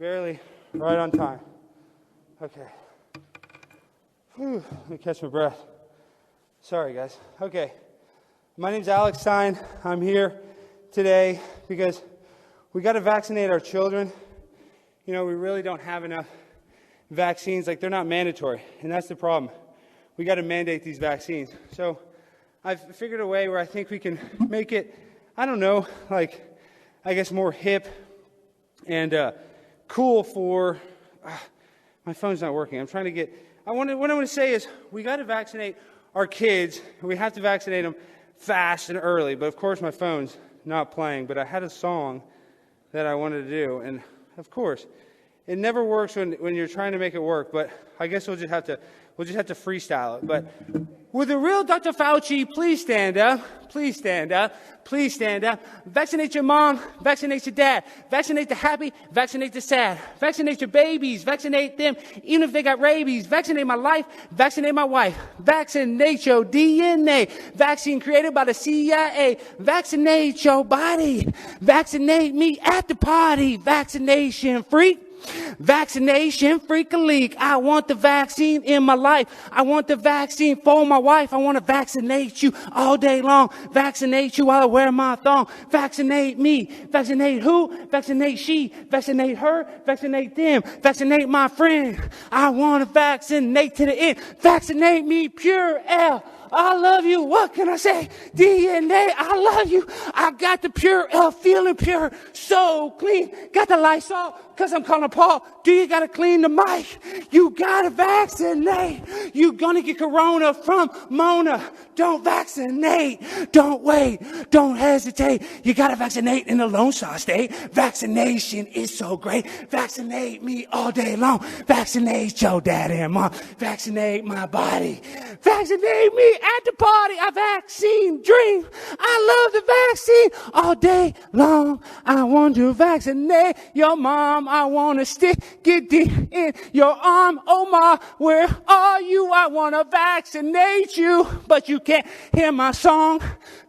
Barely right on time. Okay. Whew, let me catch my breath. Sorry, guys. Okay. My name's Alex Stein. I'm here today because we got to vaccinate our children. You know, we really don't have enough vaccines. Like, they're not mandatory, and that's the problem. We got to mandate these vaccines. So I've figured a way where I think we can make it, I don't know, like, I guess more hip and cool for, my phone's not working. I'm trying to get, what I want to say is we got to vaccinate our kids, and we have to vaccinate them fast and early. But of course my phone's not playing, but I had a song that I wanted to do, and of course, it never works when you're trying to make it work, but I guess we'll just have to freestyle it. But will the real Dr. Fauci please stand up? Please stand up. Please stand up. Vaccinate your mom. Vaccinate your dad. Vaccinate the happy. Vaccinate the sad. Vaccinate your babies. Vaccinate them, even if they got rabies. Vaccinate my life. Vaccinate my wife. Vaccinate your DNA. Vaccine created by the CIA. Vaccinate your body. Vaccinate me at the party. Vaccination freak. Vaccination freak a leak. I want the vaccine in my life. I want the vaccine for my wife. I want to vaccinate you all day long. Vaccinate you while I wear my thong. Vaccinate me. Vaccinate who? Vaccinate she. Vaccinate her. Vaccinate them. Vaccinate my friend. I want to vaccinate to the end. Vaccinate me, pure L. I love you. What can I say? DNA, I love you. I got the pure L, feeling pure, so clean. Got the Lysol, cause I'm calling Paul. Do you gotta clean the mic? You gotta vaccinate. You gonna get corona from Mona. Don't vaccinate. Don't wait. Don't hesitate. You gotta vaccinate in the Lone Star State. Vaccination is so great. Vaccinate me all day long. Vaccinate your dad and mom. Vaccinate my body. Vaccinate me at the party. A vaccine dream. I love the vaccine all day long. I want to vaccinate your mom. I want to stick it deep in your arm. Oh my, where are you? I want to vaccinate you, but you can't hear my song.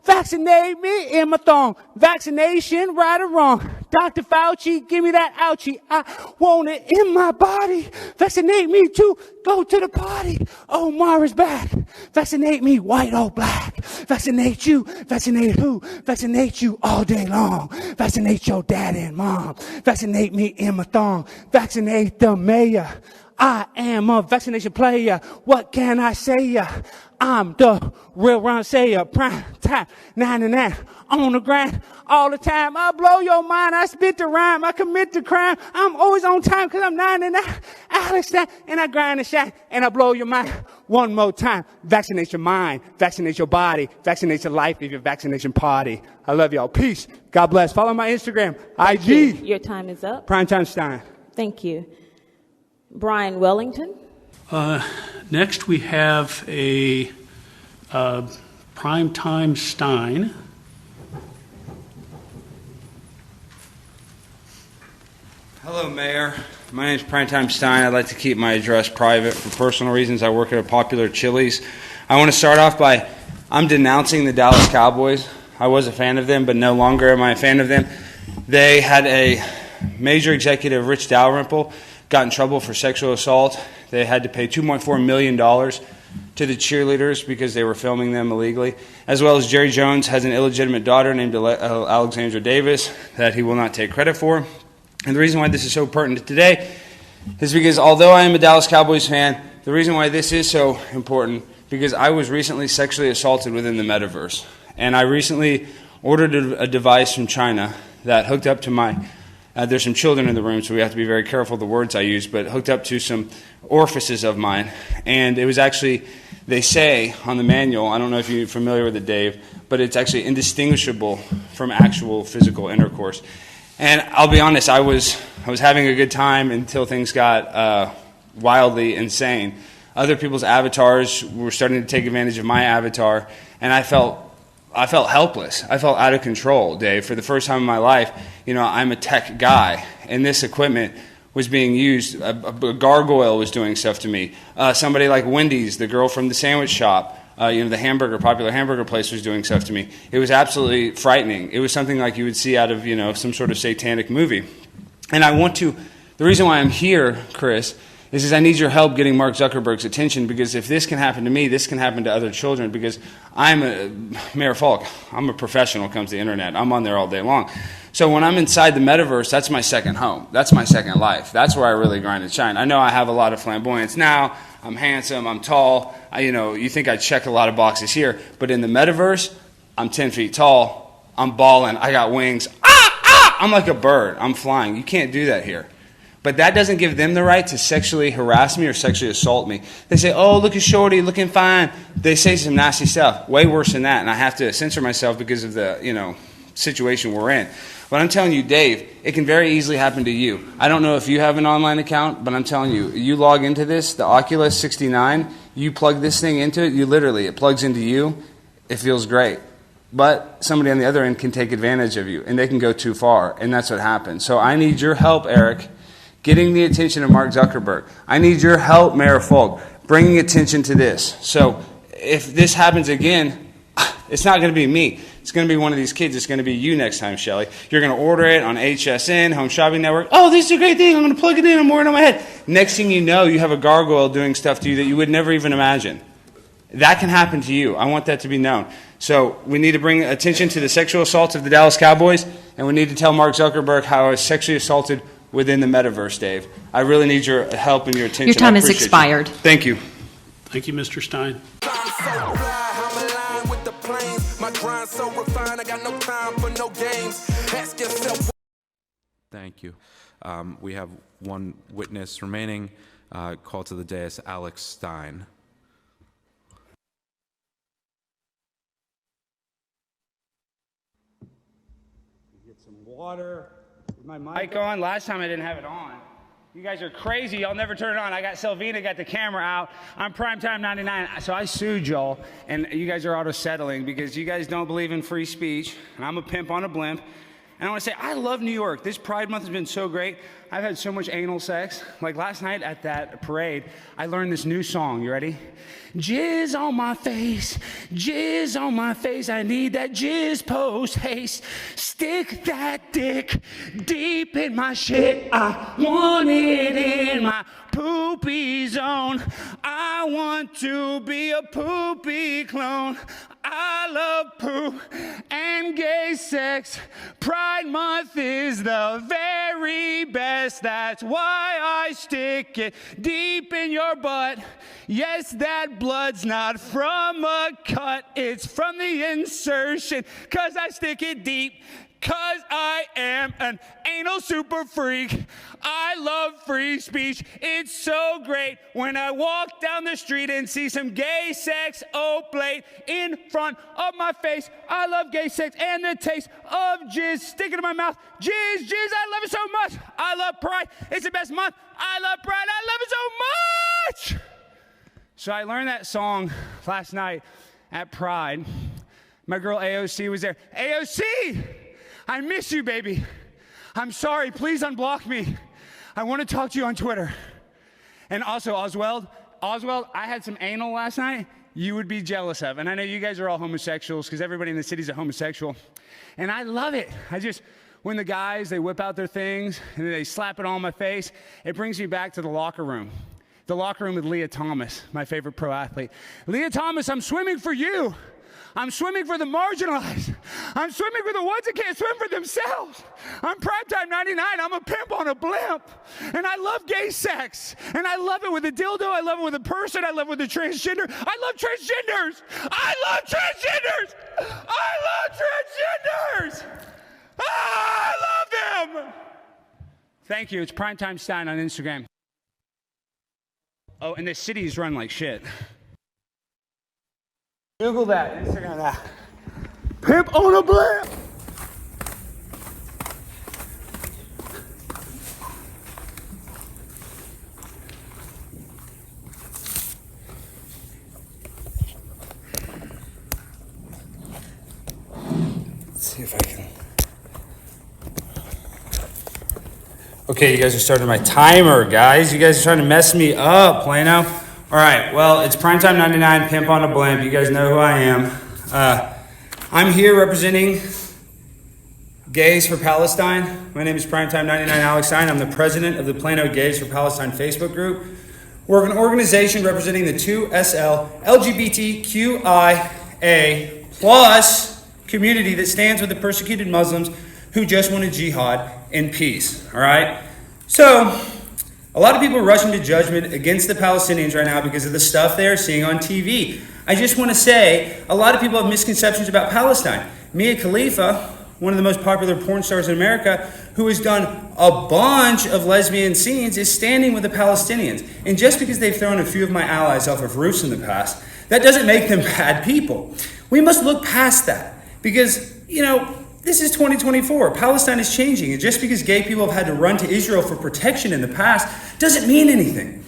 Vaccinate me in my thong. Vaccination, right or wrong. Dr. Fauci, give me that ouchie. I want it in my body. Vaccinate me to go to the party. Omar back. Vaccinate me, white or black. Vaccinate you. Vaccinate who? Vaccinate you all day long. Vaccinate your dad and mom. Vaccinate me in my thong. Vaccinate the mayor. I am a vaccination player. What can I say? I'm the real Ron Sayer. Prime time, 99 on the grind all the time. I blow your mind. I spit the rhyme. I commit the crime. I'm always on time because I'm 99. Alex Stein, and I grind and shine and I blow your mind. One more time. Vaccinate your mind. Vaccinate your body. Vaccinate your life. If your vaccination party. I love y'all. Peace. God bless. Follow my Instagram. Thank IG. You. Your time is up. Primetime Stein. Thank you. Brian Wellington. Next, we have a Primetime Stein. Hello, Mayor. My name is Primetime Stein. I'd like to keep my address private for personal reasons. I work at a popular Chili's. I want to start off by, I'm denouncing the Dallas Cowboys. I was a fan of them, but no longer am I a fan of them. They had a major executive, Rich Dalrymple, got in trouble for sexual assault. They had to pay $2.4 million to the cheerleaders because they were filming them illegally, as well as Jerry Jones has an illegitimate daughter named Alexandra Davis that he will not take credit for. And the reason why this is so pertinent today is because although I am a Dallas Cowboys fan, the reason why this is so important because I was recently sexually assaulted within the Metaverse. And I recently ordered a device from China that hooked up to my there's some children in the room, so we have to be very careful of the words I use, but hooked up to some orifices of mine. And it was actually, they say on the manual, I don't know if you're familiar with it, Dave, but it's actually indistinguishable from actual physical intercourse. And I'll be honest, I was having a good time until things got wildly insane. Other people's avatars were starting to take advantage of my avatar, and I felt helpless. I felt out of control, Dave. For the first time in my life, you know, I'm a tech guy, and this equipment was being used. A gargoyle was doing stuff to me. Somebody like Wendy's, the girl from the sandwich shop, the popular hamburger place, was doing stuff to me. It was absolutely frightening. It was something like you would see out of, some sort of satanic movie. And the The reason why I'm here, Chris, is I need your help getting Mark Zuckerberg's attention, because if this can happen to me, this can happen to other children, because Mayor Falk, I'm a professional when it comes to the internet. I'm on there all day long. So when I'm inside the metaverse, that's my second home. That's my second life. That's where I really grind and shine. I know I have a lot of flamboyance now. I'm handsome. I'm tall. You think I check a lot of boxes here. But in the metaverse, I'm 10 feet tall. I'm balling. I got wings. I'm like a bird. I'm flying. You can't do that here. But that doesn't give them the right to sexually harass me or sexually assault me. They say, oh, look at Shorty, looking fine. They say some nasty stuff, way worse than that, and I have to censor myself because of the, situation we're in. But I'm telling you, Dave, it can very easily happen to you. I don't know if you have an online account, but I'm telling you, you log into this, the Oculus 69, you plug this thing into it, it plugs into you, it feels great. But somebody on the other end can take advantage of you, and they can go too far, and that's what happens. So I need your help, Eric, getting the attention of Mark Zuckerberg. I need your help, Mayor Falk, bringing attention to this. So if this happens again, it's not going to be me. It's going to be one of these kids. It's going to be you next time, Shelly. You're going to order it on HSN, Home Shopping Network. Oh, this is a great thing. I'm going to plug it in. I'm wearing it on my head. Next thing you know, you have a gargoyle doing stuff to you that you would never even imagine. That can happen to you. I want that to be known. So we need to bring attention to the sexual assault of the Dallas Cowboys, and we need to tell Mark Zuckerberg how I was sexually assaulted within the metaverse, Dave. I really need your help and your attention. Your time has expired. Thank you. Thank you, Mr. Stein. Thank you. We have one witness remaining. Call to the dais, Alex Stein. Get some water. Is my mic on? Last time I didn't have it on. You guys are crazy. Y'all never turn it on. I got Selvina, got the camera out. I'm Primetime 99. So I sued y'all, and you guys are auto-settling because you guys don't believe in free speech, and I'm a pimp on a blimp. And I want to say, I love New York. This Pride Month has been so great. I've had so much anal sex. Like last night at that parade, I learned this new song. You ready? Jizz on my face, jizz on my face. I need that jizz post haste. Stick that dick deep in my shit. I want it in my poopy zone. I want to be a poopy clone. I love poop and gay sex. Pride Month is the very best. That's why I stick it deep in your butt. Yes, that blood's not from a cut. It's from the insertion. 'Cause I stick it deep. 'Cause I am an anal super freak. I love free speech. It's so great when I walk down the street and see some gay sex oblate in front of my face. I love gay sex and the taste of jizz sticking in my mouth. Jizz, I love it so much. I love Pride. It's the best month. I love Pride. I love it so much. So I learned that song last night at Pride. My girl AOC was there. AOC! I miss you, baby. I'm sorry. Please unblock me. I want to talk to you on Twitter. And also, Oswald, I had some anal last night you would be jealous of. And I know you guys are all homosexuals because everybody in the city is a homosexual. And I love it. When the guys, they whip out their things and they slap it all on my face, it brings me back to the locker room. The locker room with Leah Thomas, my favorite pro athlete. Leah Thomas, I'm swimming for you. I'm swimming for the marginalized. I'm swimming for the ones that can't swim for themselves. I'm Primetime 99. I'm a pimp on a blimp. And I love gay sex. And I love it with a dildo. I love it with a person. I love it with a transgender. I love transgenders. I love transgenders. I love transgenders. I love them. Thank you. It's Primetime Stein on Instagram. Oh, and the city's run like shit. Google that, Instagram that. Pimp on a blimp. Let's see if I can. Okay, you guys are starting my timer, guys. You guys are trying to mess me up, Plano. All right, well, it's Primetime 99, Pimp on a Blimp. You guys know who I am. I'm here representing Gayz for Palestine. My name is Primetime99 Alex Stein. I'm the president of the Plano Gayz for Palestine Facebook group. We're an organization representing the 2SL LGBTQIA plus community that stands with the persecuted Muslims who just want a jihad in peace. All right? So, a lot of people are rushing to judgment against the Palestinians right now because of the stuff they are seeing on TV. I just want to say, a lot of people have misconceptions about Palestine. Mia Khalifa, one of the most popular porn stars in America, who has done a bunch of lesbian scenes, is standing with the Palestinians. And just because they've thrown a few of my allies off of roofs in the past, that doesn't make them bad people. We must look past that because, this is 2024. Palestine is changing. And just because gay people have had to run to Israel for protection in the past doesn't mean anything.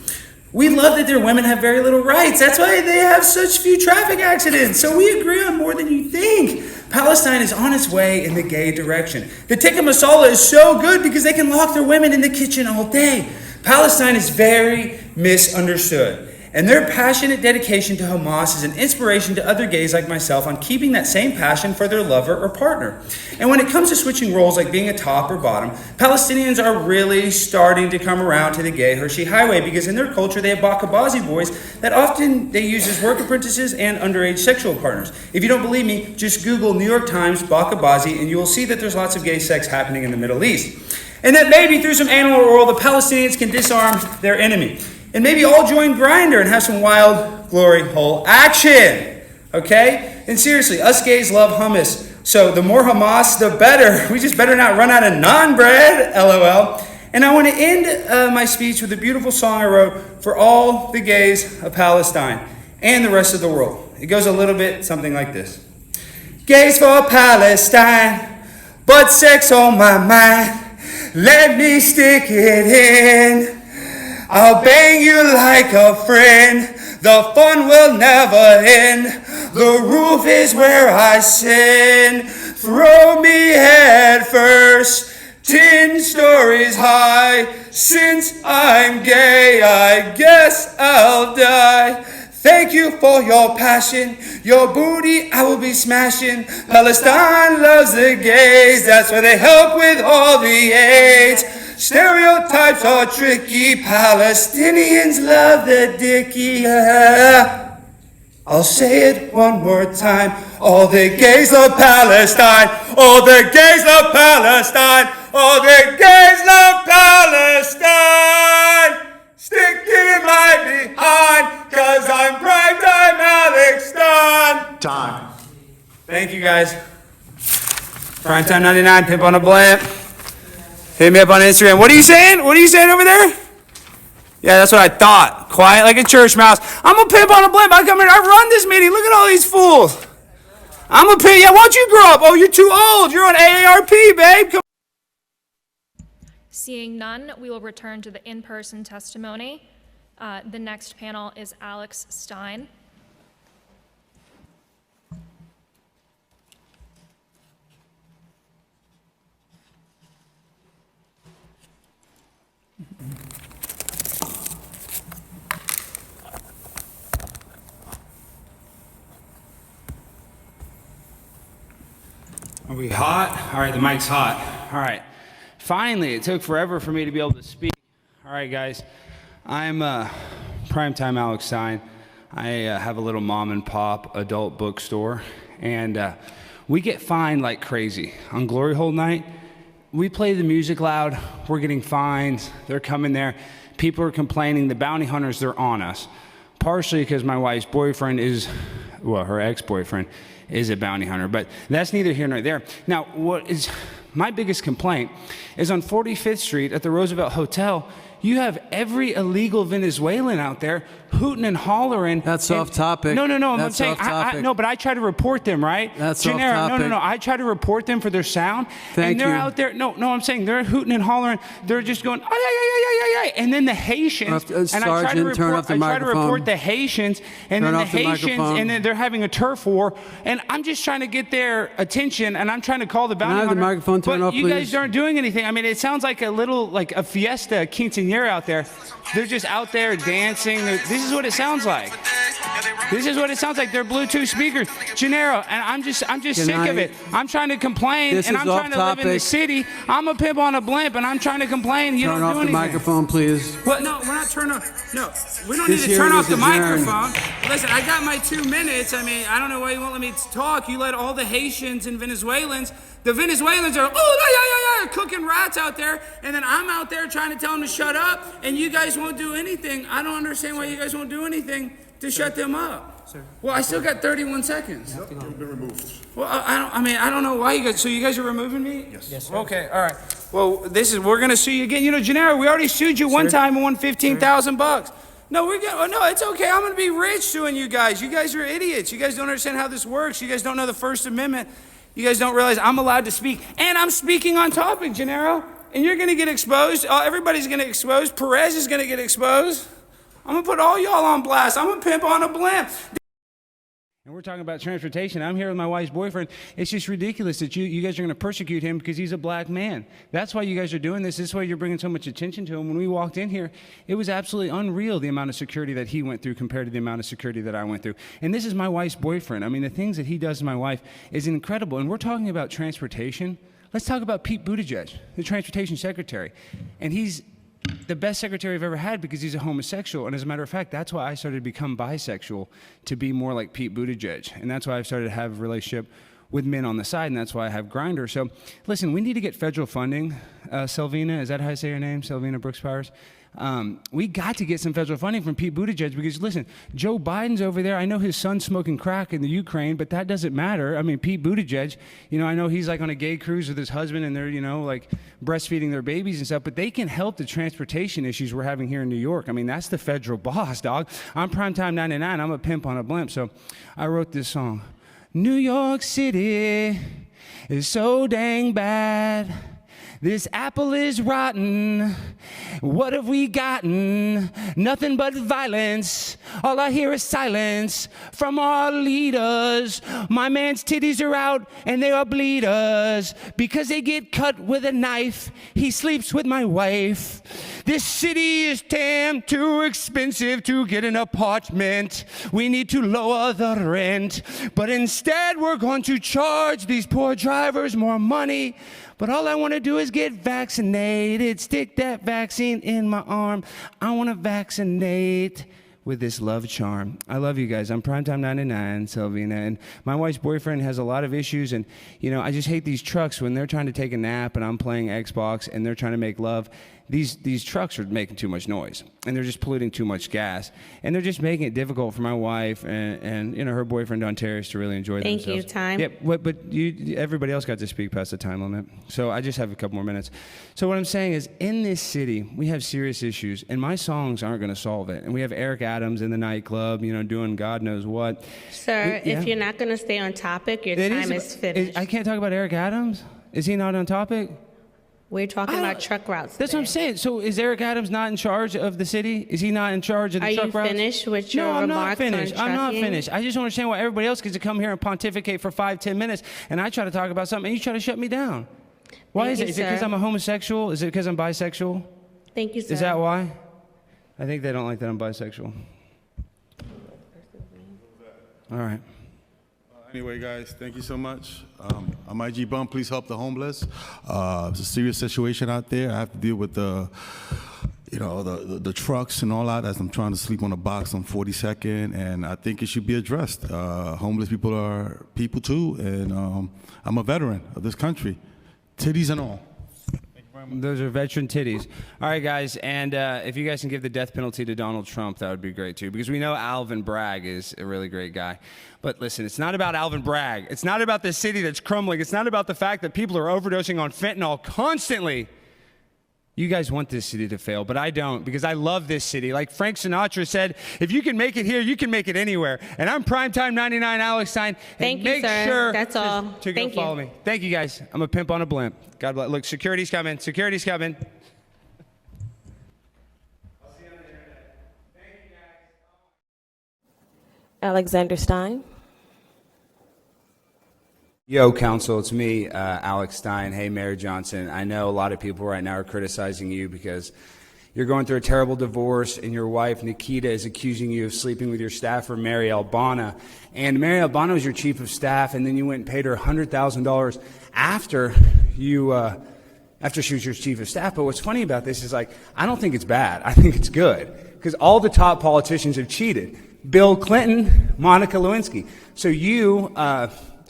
We love that their women have very little rights. That's why they have such few traffic accidents. So we agree on more than you think. Palestine is on its way in the gay direction. The tikka masala is so good because they can lock their women in the kitchen all day. Palestine is very misunderstood. And their passionate dedication to Hamas is an inspiration to other gays like myself on keeping that same passion for their lover or partner. And when it comes to switching roles like being a top or bottom, Palestinians are really starting to come around to the gay Hershey Highway because in their culture they have bakabazi boys that often they use as work apprentices and underage sexual partners. If you don't believe me, just Google New York Times bakabazi and you will see that there's lots of gay sex happening in the Middle East. And that maybe through some anal oral the Palestinians can disarm their enemy. And maybe all join Grindr and have some wild glory hole action. Okay? And seriously, us gays love hummus. So the more Hamas, the better. We just better not run out of naan bread, LOL. And I want to end my speech with a beautiful song I wrote for all the gays of Palestine and the rest of the world. It goes a little bit something like this. Gays for Palestine, but sex on my mind. Let me stick it in. I'll bang you like a friend. The fun will never end. The roof is where I sin. Throw me head first, 10 stories high. Since I'm gay, I guess I'll die. Thank you for your passion. Your booty I will be smashing. Palestine loves the gays. That's why they help with all the AIDS. Stereotypes are tricky. Palestinians love the dickie. I'll say it one more time. All the gays love Palestine. All the gays love Palestine. All the gays love Palestine. Stick it in my behind, cause I'm Primetime Alex Stein. Time. Thank you guys. Primetime99, pimp on a blimp. Hit me up on Instagram. What are you saying? What are you saying over there? Yeah, that's what I thought. Quiet like a church mouse. I'm a pimp on a blimp. I come here, I run this meeting. Look at all these fools. I'm a pimp. Yeah, why don't you grow up? Oh, you're too old. You're on AARP, babe. Come. Seeing none, we will return to the in-person testimony. The next panel is Alex Stein. Are we hot? All right, the mic's hot. All right. Finally, it took forever for me to be able to speak. All right, guys. I'm Primetime Alex Stein. I have a little mom and pop adult bookstore, and we get fined like crazy. On Glory Hole night, we play the music loud. We're getting fines. They're coming there. People are complaining. The bounty hunters, they're on us. Partially because my wife's boyfriend is, well, her ex-boyfriend is a bounty hunter, but that's neither here nor there. Now, what is my biggest complaint is on 45th Street at the Roosevelt Hotel, you have every illegal Venezuelan out there hooting and hollering. That's off topic. No. I'm That's saying, off topic. no, but I try to report them, right? That's Genera, off topic. No. I try to report them for their sound. Thank and they're you. out there. No, I'm saying they're hooting and hollering. They're just going, ay. And then the Haitians. Sergeant, turn off the I try to microphone. report the Haitians. And Turn then the off the Haitians. microphone. And then they're having a turf war. And I'm just trying to get their attention. And I'm trying to call the bounty I have hunter. the microphone turned but off, you guys please? aren't doing anything. I mean, it sounds like a little, like a fiesta, a quinceañera out there. They're just out there dancing. This is what it sounds like. This is what it sounds like. They're Bluetooth speakers. Gennaro, and I'm just sick of it. I'm trying to complain, and I'm trying to live in the city. I'm a pimp on a blimp, and I'm trying to complain. You don't do anything. Turn off the microphone, please. Well, no, we're not turning off. No, we don't need to turn off the microphone. Listen, I got my 2 minutes. I mean, I don't know why you won't let me talk. You let all the Haitians and Venezuelans. The Venezuelans are, cooking rats out there, and then I'm out there trying to tell them to shut up, and you guys won't do anything. I don't understand why you guys won't do anything to shut them up. Sir. Well, I still got 31 seconds. Yep, you've been removed. Well, I don't know why you guys. So you guys are removing me? Yes. Okay, all right. Well, we're gonna sue you again. You know, Gennaro, we already sued you one time and won $15,000. No, no, it's okay. I'm gonna be rich suing you guys. You guys are idiots. You guys don't understand how this works. You guys don't know the First Amendment. You guys don't realize I'm allowed to speak, and I'm speaking on topic, Gennaro. And you're gonna get exposed. Everybody's gonna get exposed. Perez is gonna get exposed. I'm gonna put all y'all on blast. I'm a pimp on a blimp. And we're talking about transportation. I'm here with my wife's boyfriend. It's just ridiculous that you guys are going to persecute him because he's a black man. That's why you guys are doing this. This is why you're bringing so much attention to him. When we walked in here, it was absolutely unreal, the amount of security that he went through compared to the amount of security that I went through. And this is my wife's boyfriend. I mean, the things that he does to my wife is incredible. And we're talking about transportation. Let's talk about Pete Buttigieg, the transportation secretary. And he's the best secretary I've ever had because he's a homosexual. And as a matter of fact, that's why I started to become bisexual, to be more like Pete Buttigieg. And that's why I've started to have a relationship with men on the side, and that's why I have Grindr. So listen, we need to get federal funding. Selvina, is that how I say your name? Selvina Brooks Powers? We got to get some federal funding from Pete Buttigieg because, listen, Joe Biden's over there. I know his son's smoking crack in the Ukraine, but that doesn't matter. I mean, Pete Buttigieg, I know he's like on a gay cruise with his husband and they're, like breastfeeding their babies and stuff, but they can help the transportation issues we're having here in New York. I mean, that's the federal boss, dog. I'm Primetime 99. I'm a pimp on a blimp. So I wrote this song. New York City is so dang bad. This apple is rotten. What have we gotten? Nothing but violence. All I hear is silence from our leaders. My man's titties are out and they are bleeders because they get cut with a knife. He sleeps with my wife. This city is damn too expensive to get an apartment. We need to lower the rent, but instead we're going to charge these poor drivers more money. But all I want to do is get vaccinated. Stick that vaccine in my arm. I want to vaccinate with this love charm. I love you guys. I'm Primetime 99, Selvina, and my wife's boyfriend has a lot of issues, and I just hate these trucks when they're trying to take a nap and I'm playing Xbox and they're trying to make love. These trucks are making too much noise and they're just polluting too much gas, and they're just making it difficult for my wife and her boyfriend Dontarius to really enjoy themselves. Thank you, time. Yeah, but everybody else got to speak past the time limit, so I just have a couple more minutes. So what I'm saying is, in this city, we have serious issues, and my songs aren't going to solve it. And we have Eric Adams in the nightclub, doing God knows what. Sir, if you're not going to stay on topic, your time is finished. I can't talk about Eric Adams? Is he not on topic? We're talking about truck routes. That's what I'm saying. So is Eric Adams not in charge of the city? Is he not in charge of the truck routes? Are you finished with your remarks on trucking? I'm not finished. I just don't understand why everybody else gets to come here and pontificate for 5-10 minutes, and I try to talk about something, and you try to shut me down. Why is it? Is it because I'm a homosexual? Is it because I'm bisexual? Thank you, sir. Is that why? I think they don't like that I'm bisexual. All right. Anyway, guys, thank you so much. I'm IG Bum. Please help the homeless. It's a serious situation out there. I have to deal with the trucks and all that as I'm trying to sleep on a box on 42nd, and I think it should be addressed. Homeless people are people too, and I'm a veteran of this country, titties and all. Those are veteran titties. All right, guys, and if you guys can give the death penalty to Donald Trump, that would be great, too, because we know Alvin Bragg is a really great guy. But listen, it's not about Alvin Bragg. It's not about the city that's crumbling. It's not about the fact that people are overdosing on fentanyl constantly. You guys want this city to fail, but I don't, because I love this city. Like Frank Sinatra said, if you can make it here, you can make it anywhere. And I'm Primetime 99 Alex Stein. Thank you, sir. Sure that's all. To go follow me. Thank you, guys. I'm a pimp on a blimp. God bless. Look, security's coming. Security's coming. I'll see you on the internet. Thank you, guys. Alexander Stein. Yo, Council, it's me, Alex Stein. Hey, Mayor Johnson. I know a lot of people right now are criticizing you because, you're going through a terrible divorce, and your wife, Nikita, is accusing you of sleeping with your staffer, Mary Albana. And Mary Albana was your chief of staff, and then you went and paid her $100,000 after she was your chief of staff. But what's funny about this is, like, I don't think it's bad. I think it's good, because all the top politicians have cheated. Bill Clinton, Monica Lewinsky. So you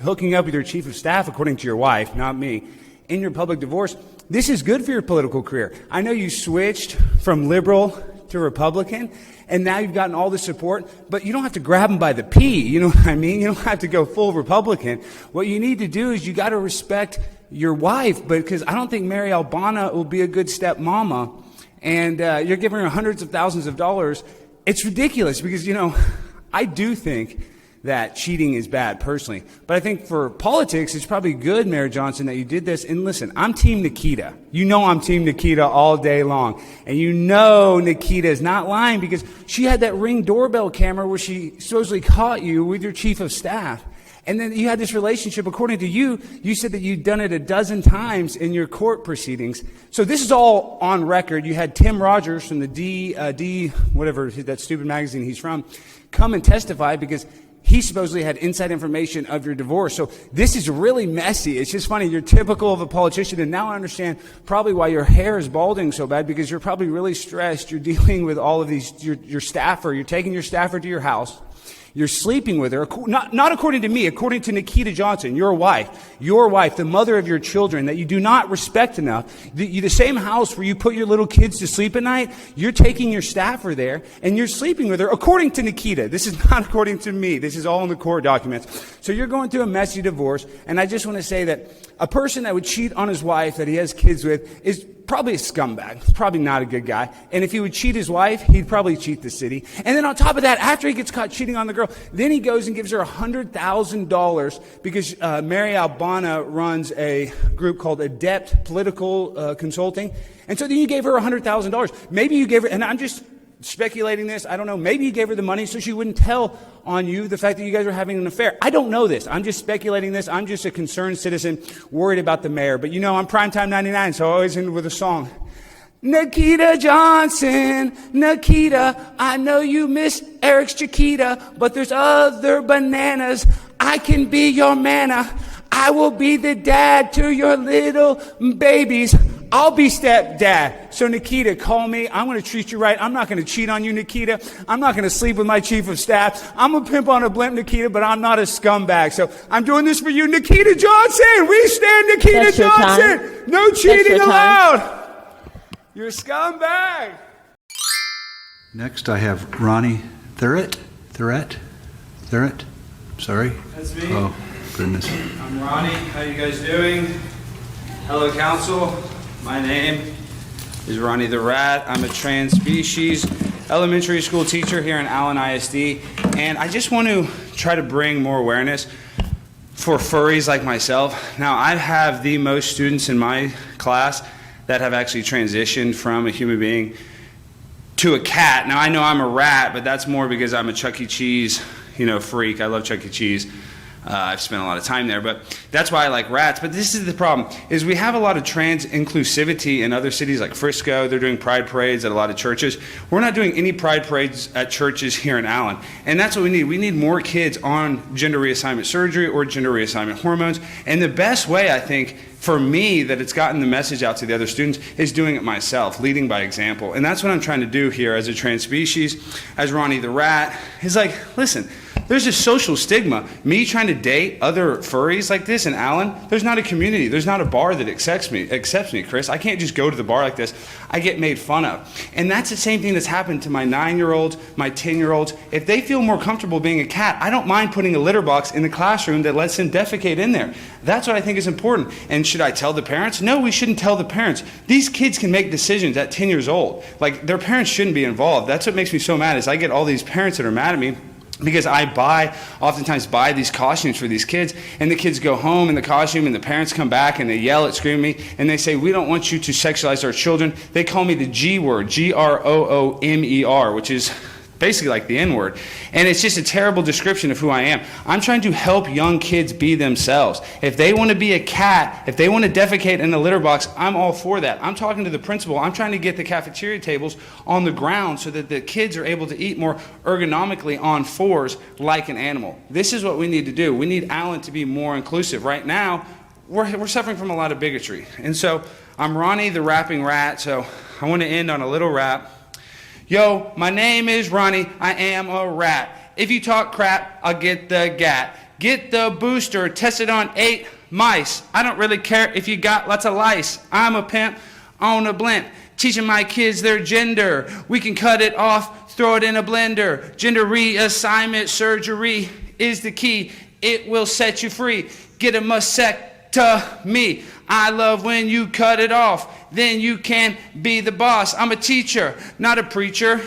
hooking up with your chief of staff, according to your wife, not me, in your public divorce, this is good for your political career. I know you switched from liberal to Republican, and now you've gotten all the support, but you don't have to grab them by the pee, you know what I mean? You don't have to go full Republican. What you need to do is you got to respect your wife, because I don't think Mary Albana will be a good stepmama, and you're giving her hundreds of thousands of dollars. It's ridiculous, because, you know, I do think that cheating is bad personally. But I think for politics, it's probably good, Mayor Johnson, that you did this. And listen, I'm Team Nikita. You know I'm Team Nikita all day long. And you know Nikita is not lying, because she had that Ring doorbell camera where she supposedly caught you with your chief of staff. And then you had this relationship, according to you, you said that you'd done it a dozen times in your court proceedings. So this is all on record. You had Tim Rogers from the whatever, that stupid magazine he's from, come and testify, because he supposedly had inside information of your divorce. So this is really messy. It's just funny. You're typical of a politician, and now I understand probably why your hair is balding so bad, because you're probably really stressed. You're dealing with all of these, your staffer. You're taking your staffer to your house. You're sleeping with her, not according to me, according to Nikita Johnson, your wife, the mother of your children that you do not respect enough. The same house where you put your little kids to sleep at night, you're taking your staffer there and you're sleeping with her, according to Nikita. This is not according to me. This is all in the court documents. So you're going through a messy divorce, and I just want to say that a person that would cheat on his wife that he has kids with is probably a scumbag, probably not a good guy. And if he would cheat his wife, he'd probably cheat the city. And then on top of that, after he gets caught cheating on the girl, then he goes and gives her $100,000 because Mary Albana runs a group called Adept Political Consulting. And so then you gave her $100,000. Maybe you gave her, and I'm just speculating this, I don't know, maybe you gave her the money so she wouldn't tell on you the fact that you guys were having an affair. I don't know this. I'm just speculating this. I'm just a concerned citizen worried about the mayor. But you know, I'm Primetime 99, so I always end with a song. Nikita Johnson, Nikita, I know you miss Eric's Chiquita, but there's other bananas. I can be your manna. I will be the dad to your little babies. I'll be stepdad. So Nikita, call me. I'm going to treat you right. I'm not going to cheat on you, Nikita. I'm not going to sleep with my chief of staff. I'm a pimp on a blimp, Nikita, but I'm not a scumbag. So I'm doing this for you, Nikita Johnson. We stand Nikita That's your Johnson. time. No cheating your time. allowed. You're a scumbag. Next, I have Ronnie the Rat. Sorry. That's me. Oh, goodness. I'm Ronnie. How you guys doing? Hello, council. My name is Ronnie the Rat. I'm a trans species elementary school teacher here in Allen ISD, and I just want to try to bring more awareness for furries like myself. Now, I have the most students in my class that have actually transitioned from a human being to a cat. Now, I know I'm a rat, but that's more because I'm a Chuck E. Cheese, freak. I love Chuck E. Cheese. I've spent a lot of time there, but that's why I like rats. But this is the problem, is we have a lot of trans inclusivity in other cities like Frisco. They're doing pride parades at a lot of churches. We're not doing any pride parades at churches here in Allen. And that's what we need. We need more kids on gender reassignment surgery or gender reassignment hormones. And the best way, I think, for me, that it's gotten the message out to the other students is doing it myself, leading by example. And that's what I'm trying to do here as a trans species, as Ronnie the Rat, is like, listen, there's a social stigma. Me trying to date other furries like this in Allen, there's not a community. There's not a bar that accepts me, Chris. I can't just go to the bar like this. I get made fun of. And that's the same thing that's happened to my 9-year-olds, my 10-year-olds. If they feel more comfortable being a cat, I don't mind putting a litter box in the classroom that lets them defecate in there. That's what I think is important. And should I tell the parents? No, we shouldn't tell the parents. These kids can make decisions at 10 years old. Like, their parents shouldn't be involved. That's what makes me so mad, is I get all these parents that are mad at me because I oftentimes buy these costumes for these kids, and the kids go home in the costume, and the parents come back, and they yell at, scream at me, and they say, we don't want you to sexualize our children. They call me the G word, G-R-O-O-M-E-R, which is basically like the N-word. And it's just a terrible description of who I am. I'm trying to help young kids be themselves. If they want to be a cat, if they want to defecate in a litter box, I'm all for that. I'm talking to the principal. I'm trying to get the cafeteria tables on the ground so that the kids are able to eat more ergonomically on fours like an animal. This is what we need to do. We need Allen to be more inclusive. Right now, we're suffering from a lot of bigotry. And so I'm Ronnie the Rapping Rat, so I want to end on a little rap. Yo, my name is Ronnie, I am a rat. If you talk crap, I'll get the gat. Get the booster, test it on 8 mice. I don't really care if you got lots of lice. I'm a pimp on a blimp, teaching my kids their gender. We can cut it off, throw it in a blender. Gender reassignment surgery is the key. It will set you free. Get a mastectomy. I love when you cut it off. Then you can be the boss. I'm a teacher, not a preacher.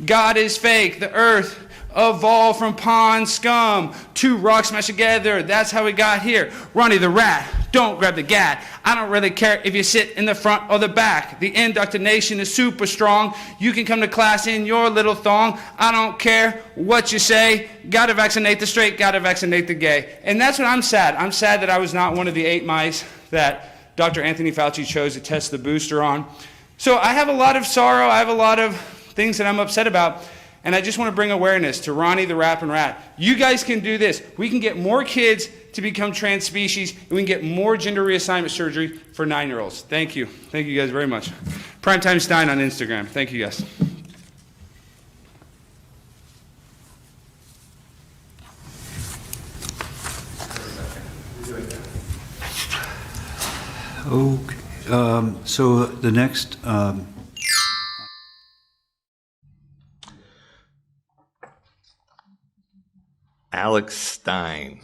God is fake. The earth evolved from pond scum. 2 rocks smashed together. That's how we got here. Ronnie the Rat, don't grab the gat. I don't really care if you sit in the front or the back. The indoctrination is super strong. You can come to class in your little thong. I don't care what you say. Gotta vaccinate the straight, gotta vaccinate the gay. And that's what I'm sad. I'm sad that I was not one of the 8 mice that Dr. Anthony Fauci chose to test the booster on. So I have a lot of sorrow. I have a lot of things that I'm upset about. And I just want to bring awareness to Ronnie the Rapping Rat. You guys can do this. We can get more kids to become trans species, and we can get more gender reassignment surgery for 9-year-olds. Thank you. Thank you guys very much. Primetime Stein on Instagram. Thank you guys. Okay, so the next, Alex Stein.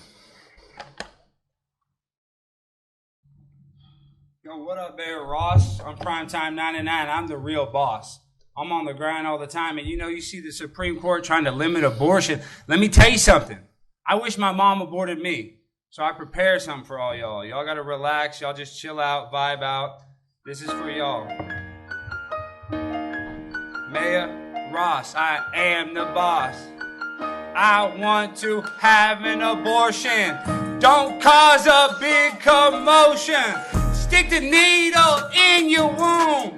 Yo, what up, Bear Ross? I'm Primetime 99. I'm the real boss. I'm on the grind all the time, and you see the Supreme Court trying to limit abortion. Let me tell you something. I wish my mom aborted me. So I prepared something for all y'all. Y'all gotta relax. Y'all just chill out, vibe out. This is for y'all. Mayor Ross, I am the boss. I want to have an abortion. Don't cause a big commotion. Stick the needle in your womb.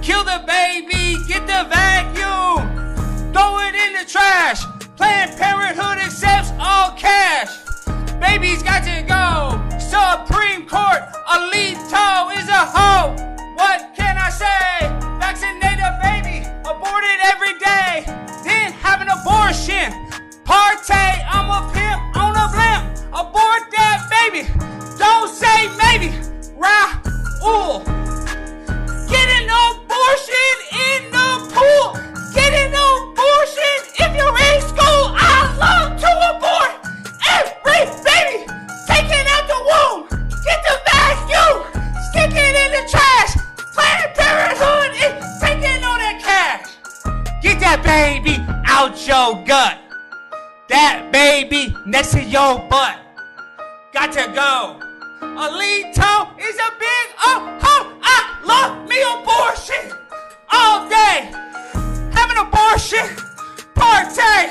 Kill the baby, get the vacuum. Throw it in the trash. Planned Parenthood accepts all cash. Baby's got to go. Supreme Court, Alito is a hoe. What can I say? Vaccinate a baby, abort it every day, then have an abortion. Partay, I'm a pimp on a blimp. Abort that baby. Don't say maybe. Raul. Get an abortion in the pool. Get an abortion if you're in school. I love to abort every baby taken out the womb. Get the vacuum, stick it in the trash. Planned Parenthood is taking on that cash. Get that baby out your gut. That baby next to your butt. Got to go. Alito is a big oh. I love me abortion all day. Have an abortion, partay.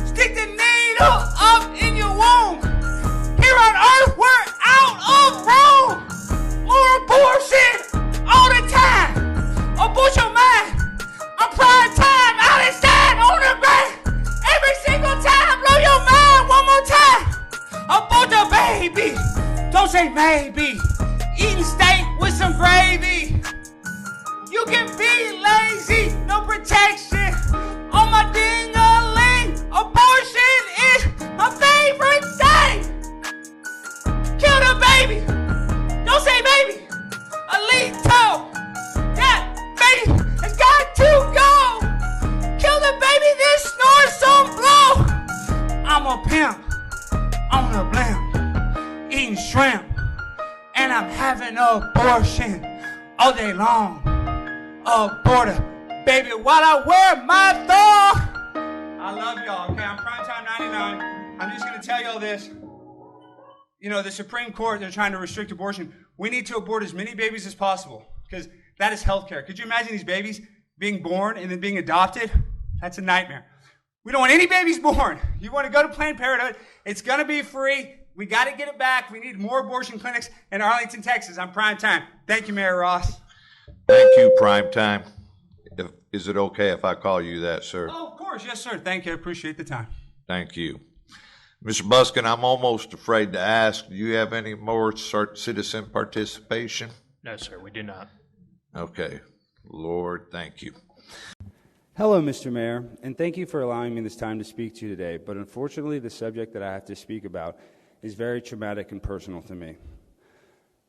Stick the needle up in your womb. Here on earth, we're out of room. More abortion all the time. Abort your mind. I'm prime time. Palestine on the ground. Every single time, blow your mind one more time. Abort the baby. Don't say maybe. Eating steak with some gravy. You can be lazy, no protection. On my ding-a-ling, abortion is my favorite thing. Kill the baby. Don't say baby. Alito. That baby has got to go. Kill the baby, then snort some blow. I'm a pimp on a blimp, eating shrimp, and I'm having an abortion all day long. Abort a baby while I wear my thong. I love y'all. Okay, I'm Primetime 99. I'm just gonna tell y'all this. The Supreme Court, they're trying to restrict abortion. We need to abort as many babies as possible because that is healthcare. Could you imagine these babies being born and then being adopted? That's a nightmare. We don't want any babies born. You want to go to Planned Parenthood, it's going to be free. We got to get it back. We need more abortion clinics in Arlington, Texas on prime time. Thank you, Mayor Ross. Thank you, Primetime. Is it okay if I call you that, sir? Oh, of course. Yes, sir. Thank you. I appreciate the time. Thank you. Mr. Buskin, I'm almost afraid to ask, do you have any more citizen participation? No, sir, we do not. Okay. Lord, thank you. Hello, Mr. Mayor, and thank you for allowing me this time to speak to you today. But unfortunately, the subject that I have to speak about is very traumatic and personal to me.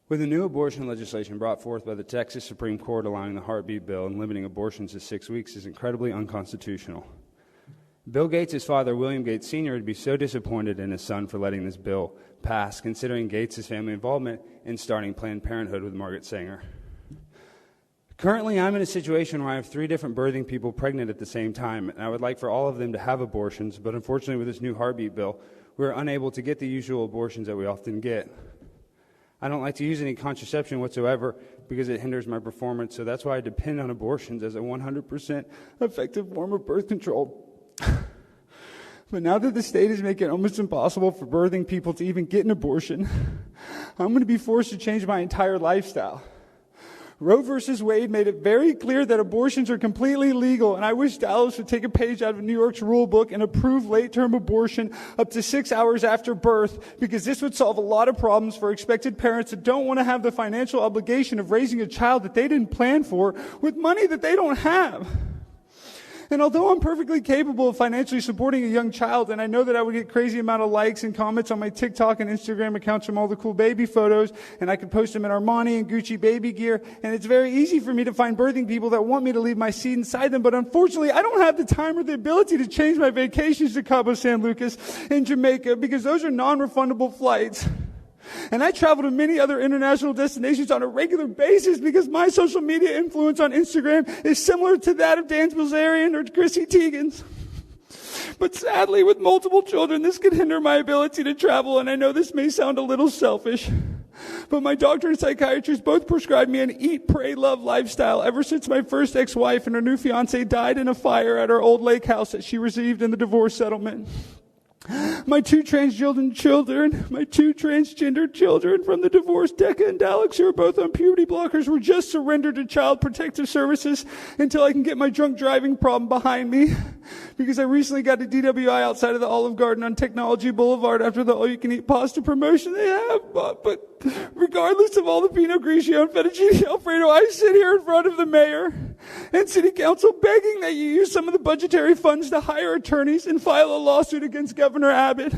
With the new abortion legislation brought forth by the Texas Supreme Court allowing the heartbeat bill and limiting abortions to 6 weeks is incredibly unconstitutional. Bill Gates' father, William Gates Sr., would be so disappointed in his son for letting this bill pass, considering Gates' family involvement in starting Planned Parenthood with Margaret Sanger. Currently, I'm in a situation where I have 3 different birthing people pregnant at the same time, and I would like for all of them to have abortions, but unfortunately with this new heartbeat bill, we're unable to get the usual abortions that we often get. I don't like to use any contraception whatsoever because it hinders my performance, so that's why I depend on abortions as a 100% effective form of birth control. But now that the state is making it almost impossible for birthing people to even get an abortion, I'm going to be forced to change my entire lifestyle. Roe versus Wade made it very clear that abortions are completely legal, and I wish Dallas would take a page out of New York's rule book and approve late-term abortion up to 6 hours after birth, because this would solve a lot of problems for expected parents that don't want to have the financial obligation of raising a child that they didn't plan for with money that they don't have. And although I'm perfectly capable of financially supporting a young child, and I know that I would get crazy amount of likes and comments on my TikTok and Instagram accounts from all the cool baby photos, and I could post them in Armani and Gucci baby gear, and it's very easy for me to find birthing people that want me to leave my seed inside them, but unfortunately I don't have the time or the ability to change my vacations to Cabo San Lucas in Jamaica, because those are non-refundable flights. And I travel to many other international destinations on a regular basis because my social media influence on Instagram is similar to that of Dan Bilzerian or Chrissy Teigen's. But sadly, with multiple children, this could hinder my ability to travel, and I know this may sound a little selfish, but my doctor and psychiatrist both prescribed me an eat, pray, love lifestyle ever since my first ex-wife and her new fiancé died in a fire at our old lake house that she received in the divorce settlement. My 2 transgender children from the divorce, Decca and Alex, who are both on puberty blockers, were just surrendered to Child Protective Services until I can get my drunk driving problem behind me, because I recently got a DWI outside of the Olive Garden on Technology Boulevard after the all-you-can-eat pasta promotion they have. But regardless of all the Pinot Grigio and Fettuccine Alfredo, I sit here in front of the mayor and city council begging that you use some of the budgetary funds to hire attorneys and file a lawsuit against Governor Abbott,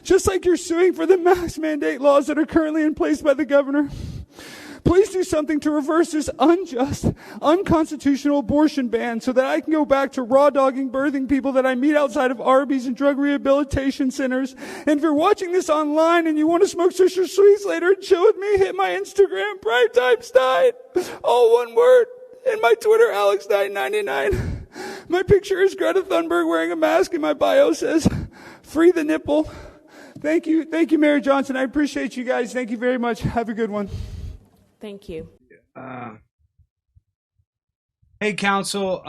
just like you're suing for the mask mandate laws that are currently in place by the governor. Please do something to reverse this unjust, unconstitutional abortion ban so that I can go back to raw dogging birthing people that I meet outside of Arby's and drug rehabilitation centers. And if you're watching this online and you want to smoke Sister Sweets later and chill with me, hit my Instagram, Primetime Stein, all one word, and my Twitter, AlexStein99. My picture is Greta Thunberg wearing a mask, and my bio says, "Free the nipple." Thank you, Mayor Johnson. I appreciate you guys. Thank you very much. Have a good one. Thank you. Hey, Council.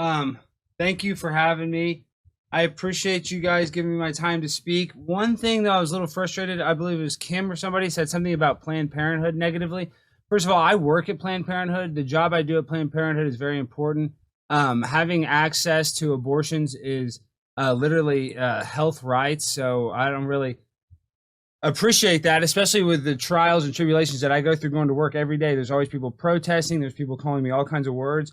Thank you for having me. I appreciate you guys giving me my time to speak. One thing that I was a little frustrated, I believe it was Kim or somebody said something about Planned Parenthood negatively. First of all, I work at Planned Parenthood. The job I do at Planned Parenthood is very important. Having access to abortions is literally health rights, so I don't really appreciate that, especially with the trials and tribulations that I go through going to work every day. There's always people protesting. There's people calling me all kinds of words.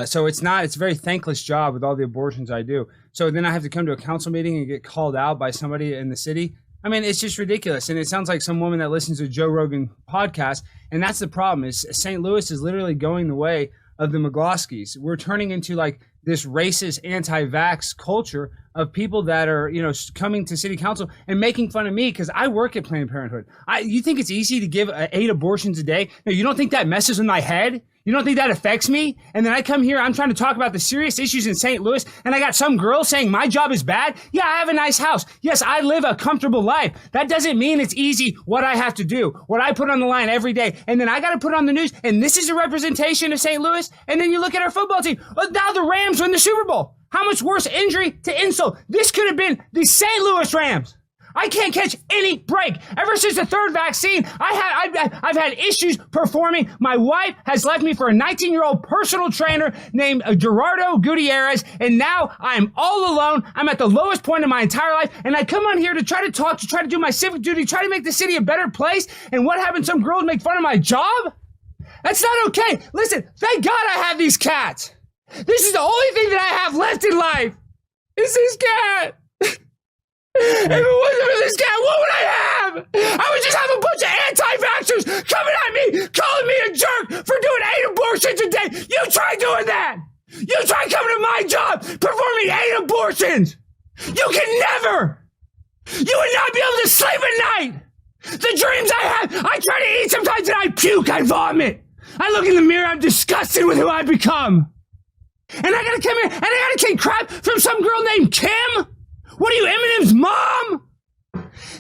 So it's a very thankless job with all the abortions I do. So then I have to come to a council meeting and get called out by somebody in the city. I mean, it's just ridiculous. And it sounds like some woman that listens to Joe Rogan podcast. And that's the problem, is St. Louis is literally going the way of the McGloskeys. We're turning into like this racist anti-vax culture of people that are, coming to city council and making fun of me because I work at Planned Parenthood. You think it's easy to give 8 abortions a day? No, you don't think that messes with my head? You don't think that affects me? And then I come here, I'm trying to talk about the serious issues in St. Louis, and I got some girl saying my job is bad? Yeah, I have a nice house. Yes, I live a comfortable life. That doesn't mean it's easy what I have to do, what I put on the line every day. And then I got to put on the news, and this is a representation of St. Louis? And then you look at our football team. Well, now the Rams win the Super Bowl. How much worse injury to insult? This could have been the St. Louis Rams. I can't catch any break. Ever since the third vaccine, I've had issues performing. My wife has left me for a 19-year-old personal trainer named Gerardo Gutierrez, and now I'm all alone. I'm at the lowest point in my entire life, and I come on here to try to talk, to try to do my civic duty, try to make the city a better place, and what happens? Some girls make fun of my job? That's not okay. Listen, thank God I have these cats. This is the only thing that I have left in life. Is this cat. If it wasn't for this cat, what would I have? I would just have a bunch of anti-vaxxers coming at me, calling me a jerk for doing 8 abortions a day. You try doing that. You try coming to my job, performing 8 abortions. You can never. You would not be able to sleep at night. The dreams I have, I try to eat sometimes and I puke, I vomit. I look in the mirror, I'm disgusted with who I've become. And I gotta come here and I gotta take crap from some girl named Kim? What are you, Eminem's mom?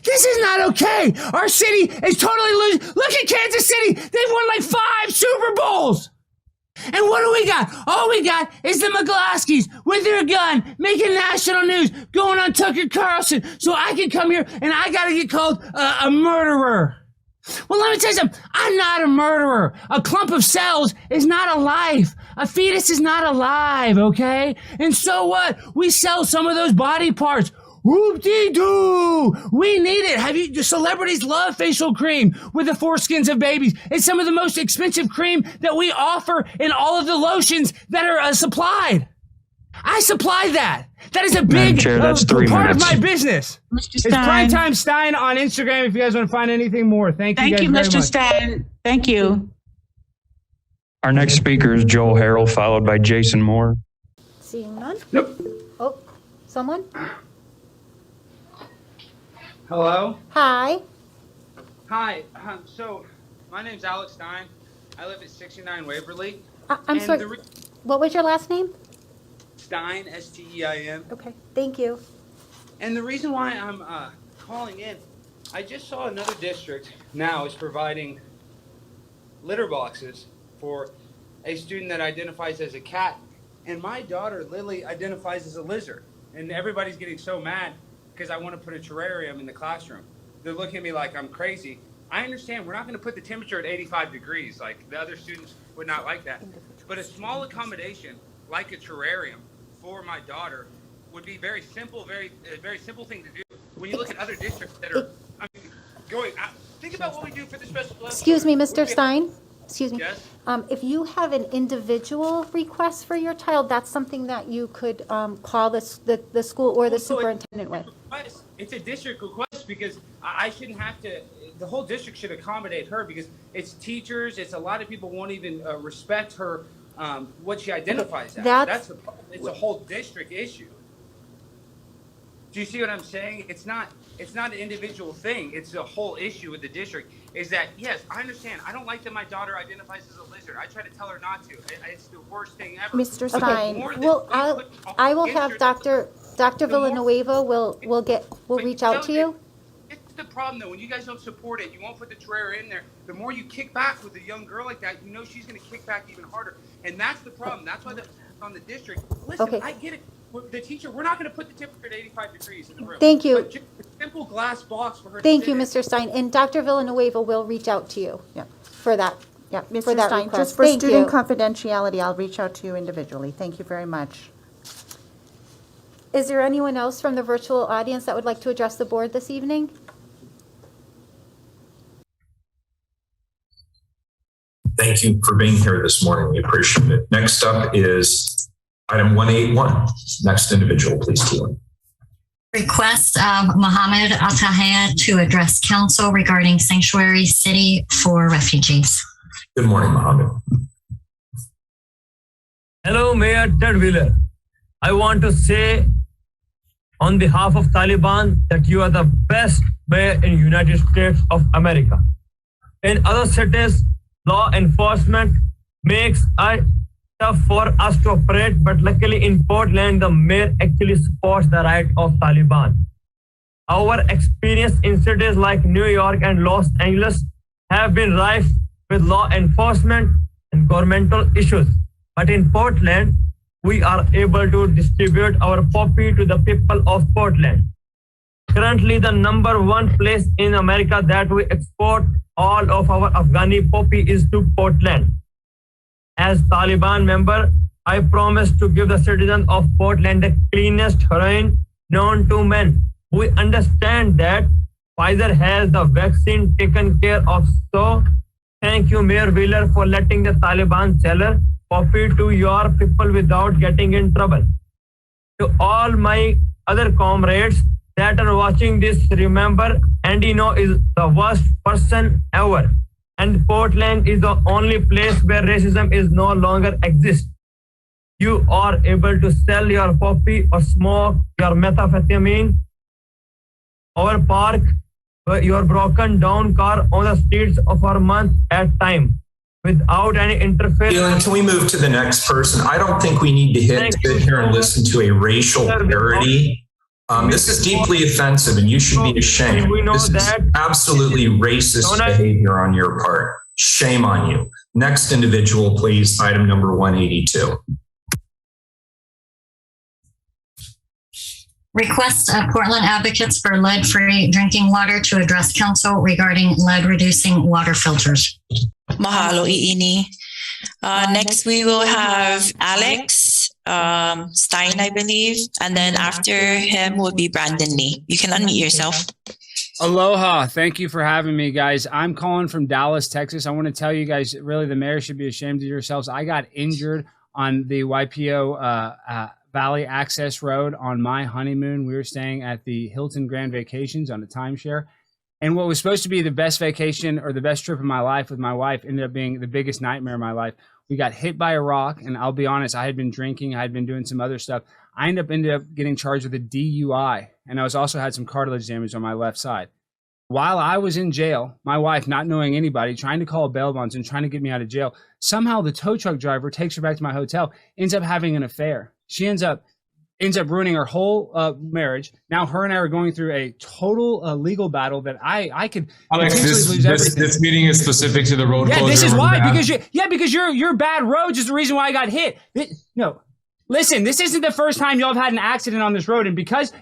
This is not okay. Our city is totally losing. Look at Kansas City. They've won like 5 Super Bowls. And what do we got? All we got is the McGloskys with their gun, making national news, going on Tucker Carlson, so I can come here and I gotta get called a murderer. Well, let me tell you something. I'm not a murderer. A clump of cells is not a life. A fetus is not alive, okay? And so what? We sell some of those body parts. Whoop-dee-doo! We need it. The celebrities love facial cream with the foreskins of babies. It's some of the most expensive cream that we offer in all of the lotions that are supplied. I supply that. That is a big Chair, that's 3 part minutes. of my business. Mr. It's Stein. Primetime Stein on Instagram if you guys want to find anything more. Thank you guys very Mr. much. Stein. Thank you. Our next speaker is Joel Harrell, followed by Jason Moore. Seeing none? Nope. Oh, someone? Hello? Hi. Hi. So, my name's Alex Stein. I live at 69 Waverly. I'm And sorry. What was your last name? Stein, S-T-E-I-N. Okay, thank you. And the reason why I'm calling in, I just saw another district now is providing litter boxes for a student that identifies as a cat. And my daughter, Lily, identifies as a lizard. And everybody's getting so mad because I want to put a terrarium in the classroom. They're looking at me like I'm crazy. I understand we're not going to put the temperature at 85 degrees. Like the other students would not like that. But a small accommodation like a terrarium for my daughter would be very simple, very simple thing to do. When you look at other districts that are going, think about what we do for the special class. Excuse me, Mr. Stein. Excuse me. Yes? If you have an individual request for your child, that's something that you could call the school or the superintendent with. It's a district request because I shouldn't have to, the whole district should accommodate her because it's teachers, it's a lot of people won't even respect her, what she identifies as. That's the problem. It's a whole district issue. Do you see what I'm saying? It's not an individual thing. It's a whole issue with the district. Is that, yes, I understand. I don't like that my daughter identifies as a lizard. I try to tell her not to. It's the worst thing ever. Mr. Stein, well, I will have Dr. Villanueva will reach out to you. It's the problem, though. When you guys don't support it, you won't put the terrarium in there. The more you kick back with a young girl like that, you know she's going to kick back even harder. And that's the problem. That's why that's on the district. Listen, Okay. I get it. The teacher, we're not going to put the temperature at 85 degrees in the room. Thank you. But just a simple glass box for her to Thank sit you, in. Mr. Stein. And Dr. Villanueva will reach out to you for that. Yeah, for Mr. that Stein, request. just for Thank student you. confidentiality, I'll reach out to you individually. Thank you very much. Is there anyone else from the virtual audience that would like to address the board this evening? Thank you for being here this morning. We appreciate it. Next up is item 181. Next individual, please, Keelan. Request of Mohammed Ataha to address council regarding sanctuary city for refugees. Good morning, Mohammed. Hello, Mayor Ted Wheeler. I want to say on behalf of Taliban that you are the best mayor in United States of America. In other cities, law enforcement makes it tough for us to operate, but luckily in Portland, the mayor actually supports the right of Taliban. Our experience in cities like New York and Los Angeles have been rife with law enforcement and governmental issues. But in Portland, we are able to distribute our poppy to the people of Portland. Currently, the #1 place in America that we export all of our Afghani poppy is to Portland. As Taliban member, I promise to give the citizens of Portland the cleanest heroin known to men. We understand that Pfizer has the vaccine taken care of. So thank you, Mayor Wheeler, for letting the Taliban seller poppy to your people without getting in trouble. To all my other comrades that are watching this, remember, Andino is the worst person ever. And Portland is the only place where racism is no longer exists. You are able to sell your poppy or smoke your methamphetamine or park your broken down car on the streets of our month at time without any interference. Can we move to the next person? I don't think we need to sit here and listen to a racial parody. This is deeply offensive and you should be ashamed. This is absolutely racist behavior on your part. Shame on you. Next individual, please. Item number 182. Request of Portland Advocates for Lead-Free Drinking Water to address council regarding lead-reducing water filters. Mahalo, Iini. Next, we will have Alex Stein, I believe. And then after him will be Brandon Lee. You can unmute yourself. Aloha. Thank you for having me, guys. I'm calling from Dallas, Texas. I want to tell you guys, really, the mayor should be ashamed of yourselves. I got injured on the YPO Valley Access Road on my honeymoon. We were staying at the Hilton Grand Vacations on a timeshare. And what was supposed to be the best vacation or the best trip of my life with my wife ended up being the biggest nightmare of my life. We got hit by a rock, and I'll be honest, I had been drinking, I had been doing some other stuff. I ended up getting charged with a DUI, and I was also had some cartilage damage on my left side. While I was in jail, my wife, not knowing anybody, trying to call bail bonds and trying to get me out of jail, somehow the tow truck driver takes her back to my hotel, ends up having an affair. She ends up ruining her whole marriage. Now her and I are going through a total legal battle that I could potentially lose everything. This meeting is specific to the road closure. Yeah, this is why, because your bad roads is the reason why I got hit. No. Listen, this isn't the first time y'all have had an accident on this road, and because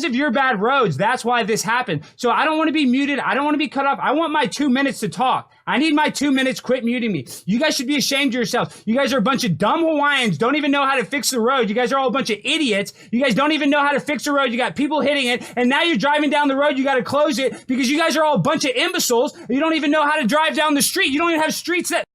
of your bad roads, that's why this happened. So I don't want to be muted. I don't want to be cut off. I want my 2 minutes to talk. I need my 2 minutes. Quit muting me. You guys should be ashamed of yourselves. You guys are a bunch of dumb Hawaiians, don't even know how to fix the road. You guys are all a bunch of idiots. You guys don't even know how to fix the road. You got people hitting it, and now you're driving down the road. You got to close it because you guys are all a bunch of imbeciles. You don't even know how to drive down the street. You don't even have streets that...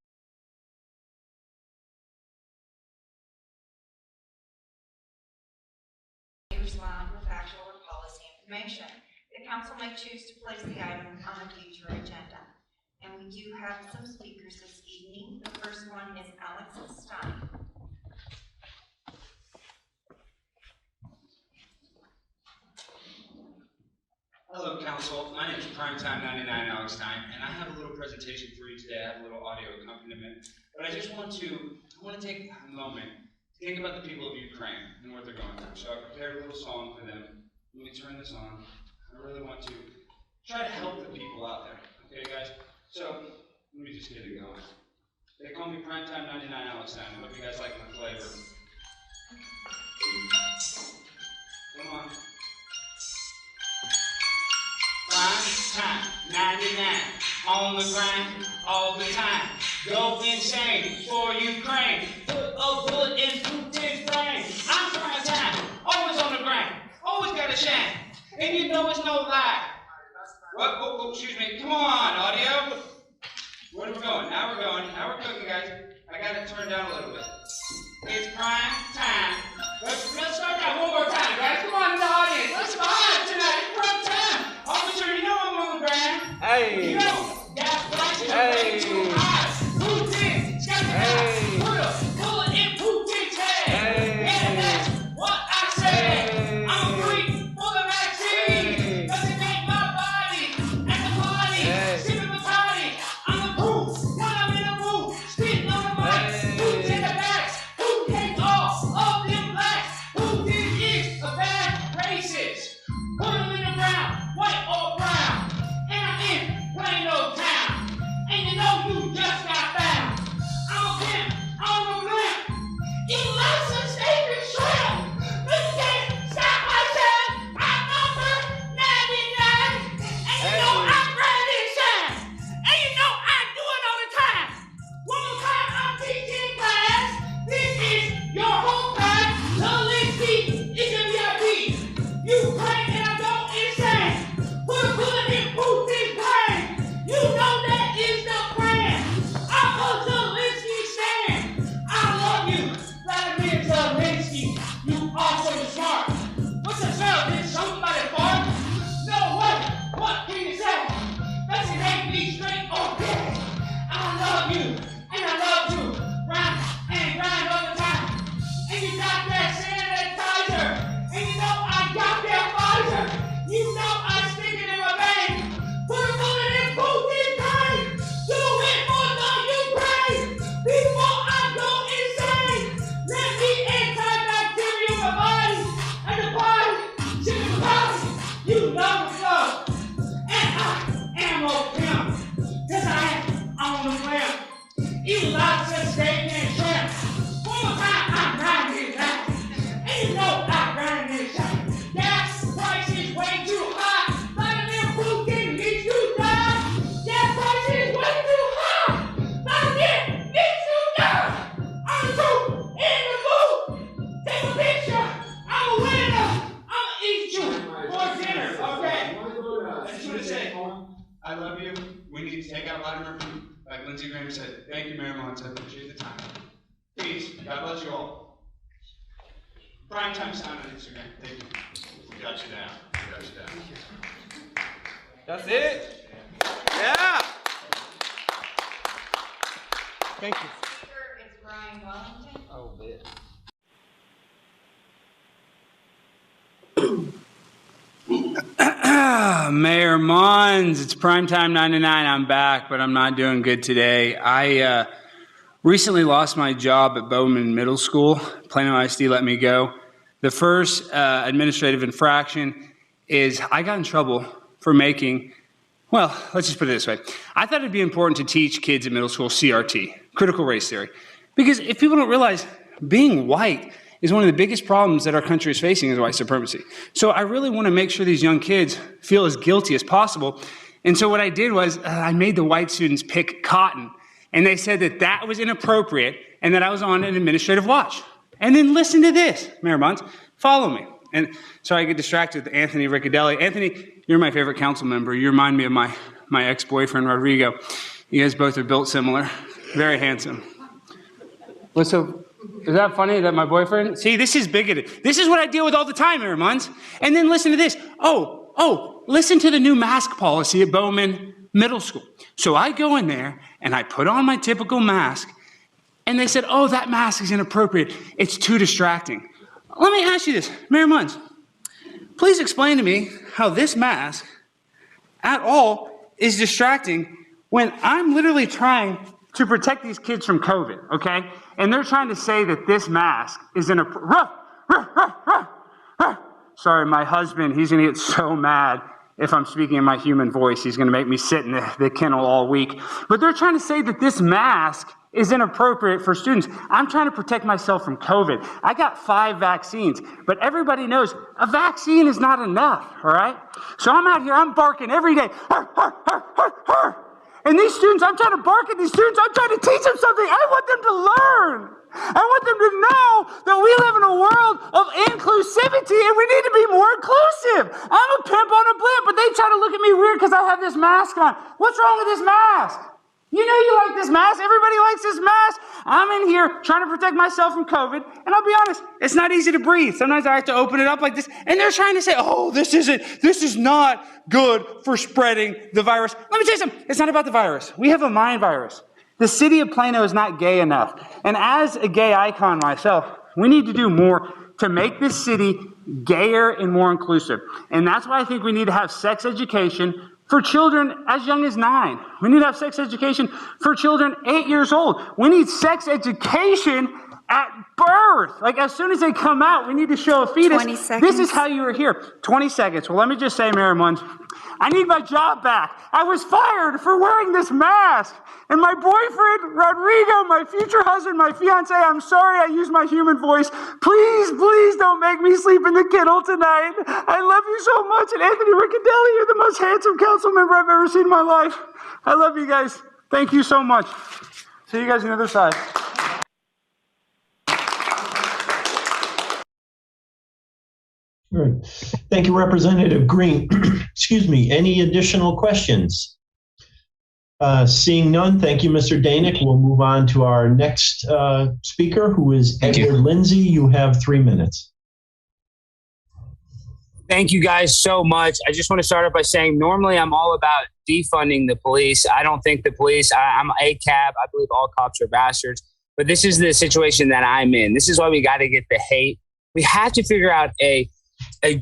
The council may choose to place the item on a future agenda. And we do have some speakers this evening. The first one is Alex Stein. Hello, council. My name is Primetime 99 Alex Stein, and I have a little presentation for you today. I have a little audio accompaniment. But I just want to take a moment to think about the people of Ukraine and what they're going through. So I prepared a little song for them. Let me turn this on. I really want to try to help the people out there. Okay, guys? So, let me just get it going. They call me Primetime 99 Alex Stein. I hope you guys like my flavor. Come on. Primetime 99. On the grind all the time. Go insane for Ukraine. Put a bullet in Putin's brain. I'm Primetime. Always on the grind. Always gotta shine. And you know it's no lie. What? Oh, excuse me. Come on, audio. Where are we going? Now we're cooking, guys. I got it turned down a little bit. It's prime time. Let's start that one more time, guys. Come on in the audience. Let's vibe tonight. It's prime time. Officer, you know I'm on the ground. Hey. You know, gas prices are way too high. Putin, got the put a bullet in Putin's head. Hey. Yeah, that's what I said. I'm a freak. got that sanitizer. And you know I got that Pfizer. You know I stick it in my veins. Put a bullet in Putin's brain. Do it for the Ukraine. Before I go insane. Let me antibacterial my body. And the body, shit in the body. You know it's love. And I am a pimp. Cause I am on the gram. You lots of steak and shrimp. One more time, I'm grinding this out. And you know I'm grinding this out. Gas price is way too high. Vladimir Putin needs to die. Gas price is way too high. Vladimir needs to die. I'm the truth in the booth. Take a picture. I'm a winner. I'ma eat you for dinner. Okay. I just want to say, I love you. We need to take out Vladimir Putin. Like Lindsey Graham said, thank you, Mayor Mons. I appreciate the time. Peace. God bless you all. Primetime Stein on Instagram. Thank you. Got you down. Got you down. That's it. Yeah. Thank you. Speaker is Brian Wellington. Oh, bit. Mayor Mons, it's primetime 99. I'm back, but I'm not doing good today. I recently lost my job at Bowman Middle School. Plano ISD let me go. The first administrative infraction is I got in trouble for making, well, let's just put it this way. I thought it'd be important to teach kids at middle school CRT, critical race theory. Because if people don't realize being white is one of the biggest problems that our country is facing is white supremacy. So I really want to make sure these young kids feel as guilty as possible. And so what I did was I made the white students pick cotton. And they said that that was inappropriate and that I was on an administrative watch. And then listen to this, Mayor Mons, follow me. And sorry I get distracted with Anthony Riccadelli. Anthony, you're my favorite council member. You remind me of my ex-boyfriend, Rodrigo. You guys both are built similar, very handsome. What's so... Is that funny that my boyfriend? See, this is bigoted. This is what I deal with all the time, Mayor Mons. And then listen to this. Listen to the new mask policy at Bowman Middle School. So I go in there and I put on my typical mask and they said, oh, that mask is inappropriate. It's too distracting. Let me ask you this, Mayor Mons. Please explain to me how this mask at all is distracting when I'm literally trying to protect these kids from COVID, okay? And they're trying to say that this mask is Sorry, my husband, he's gonna get so mad if I'm speaking in my human voice. He's gonna make me sit in the kennel all week. But they're trying to say that this mask is inappropriate for students. I'm trying to protect myself from COVID. I got 5 vaccines, but everybody knows a vaccine is not enough, all right? So I'm out here, I'm barking every day. And these students, I'm trying to bark at these students. I'm trying to teach them something. I want them to learn. I want them to know that we live in a world of inclusivity and we need to be more inclusive. I'm a pimp on a blimp, but they try to look at me weird because I have this mask on. What's wrong with this mask? You know you like this mask. Everybody likes this mask. I'm in here trying to protect myself from COVID. And I'll be honest, it's not easy to breathe. Sometimes I have to open it up like this. And they're trying to say, oh, this is not good for spreading the virus. Let me tell you something. It's not about the virus. We have a mind virus. The city of Plano is not gay enough. And as a gay icon myself, we need to do more to make this city gayer and more inclusive. And that's why I think we need to have sex education for children as young as 9. We need to have sex education for children 8 years old. We need sex education at birth. Like as soon as they come out, we need to show a fetus. 20 seconds. This is how you were here. 20 seconds. Well, let me just say, Mayor Mons, I need my job back. I was fired for wearing this mask. And my boyfriend, Rodrigo, my future husband, my fiance, I'm sorry I used my human voice. Please don't make me sleep in the kennel tonight. I love you so much. And Anthony Riccadelli, you're the most handsome council member I've ever seen in my life. I love you guys. Thank you so much. See you guys on the other side. All right. Thank you, Representative Green. Excuse me. Any additional questions? Seeing none, thank you, Mr. Danick. We'll move on to our next speaker, who is Edward Lindsay. You have 3 minutes. Thank you guys so much. I just want to start off by saying normally I'm all about defunding the police. I don't think the police, I'm ACAB. I believe all cops are bastards. but this is the situation that I'm in. This is why we got to get the hate. We have to figure out a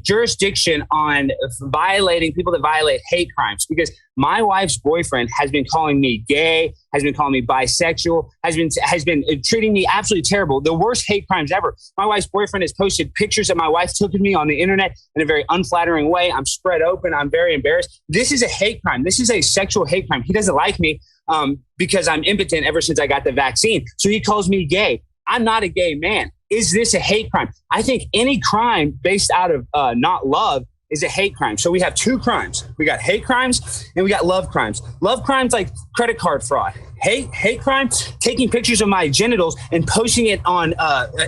jurisdiction on violating people that violate hate crimes, because my wife's boyfriend has been calling me gay, has been calling me bisexual, has been treating me absolutely terrible. The worst hate crimes ever. My wife's boyfriend has posted pictures that my wife took of me on the internet in a very unflattering way. I'm spread open. I'm very embarrassed. This is a hate crime. This is a sexual hate crime. He doesn't like me because I'm impotent ever since I got the vaccine. So he calls me gay. I'm not a gay man. Is this a hate crime? I think any crime based out of not love is a hate crime. So we have two crimes. We got hate crimes and we got love crimes. Love crimes like credit card fraud. Hate crime, taking pictures of my genitals and posting it on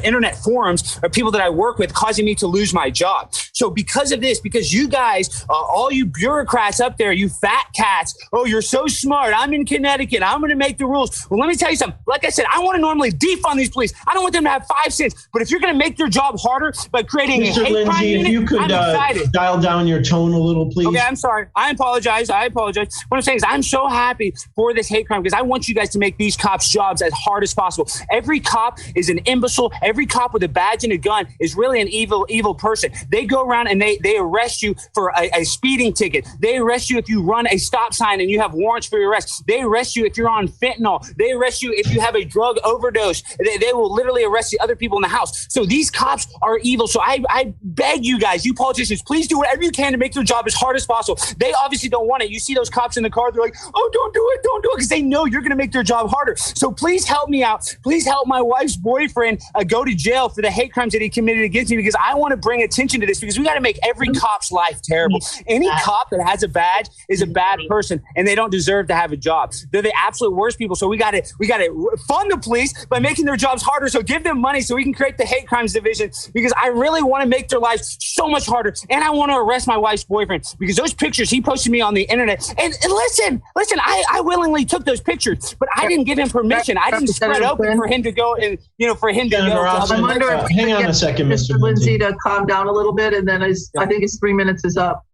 internet forums or people that I work with, causing me to lose my job. So because of this, because you guys, all you bureaucrats up there, you fat cats, oh, you're so smart. I'm in Connecticut. I'm going to make the rules. Well, let me tell you something. Like I said, I want to normally defund these police. I don't want them to have 5 cents. But if you're going to make their job harder by creating Mr. a hate Lindsay, crime if unit, you could I'm excited. dial down your tone a little, please. Okay, I'm sorry. I apologize. What I'm saying is I'm so happy for this hate crime because I want you guys to make these cops' jobs as hard as possible. Every cop is an imbecile. Every cop with a badge and a gun is really an evil person. They go around and they arrest you for a speeding ticket. They arrest you if you run a stop sign and you have warrants for your arrest. They arrest you if you're on fentanyl. They arrest you if you have a drug overdose. They will literally arrest the other people in the house. So these cops are evil. So I beg you guys, you politicians, please do whatever you can to make their job as hard as possible. They obviously don't want it. You see those cops in the car, they're like, oh, don't do it, because they know you're going to make their job harder. So please help me out. Please help my wife's boyfriend go to jail for the hate crimes that he committed against me, because I want to bring attention to this, because we got to make every cop's life terrible. Any cop that has a badge is a bad person, and they don't deserve to have a job. They're the absolute worst people. So we got to fund the police by making their jobs harder. So give them money so we can create the hate crimes division, because I really want to make their lives so much harder. And I want to arrest my wife's boyfriend, because those pictures he posted me on the internet. And listen, I willingly took those pictures, but I didn't give him permission. I didn't spread open for him to go and, for him to go. Hang on a second, Mr. Lindsay, to calm down a little bit, and then I think his 3 minutes is up.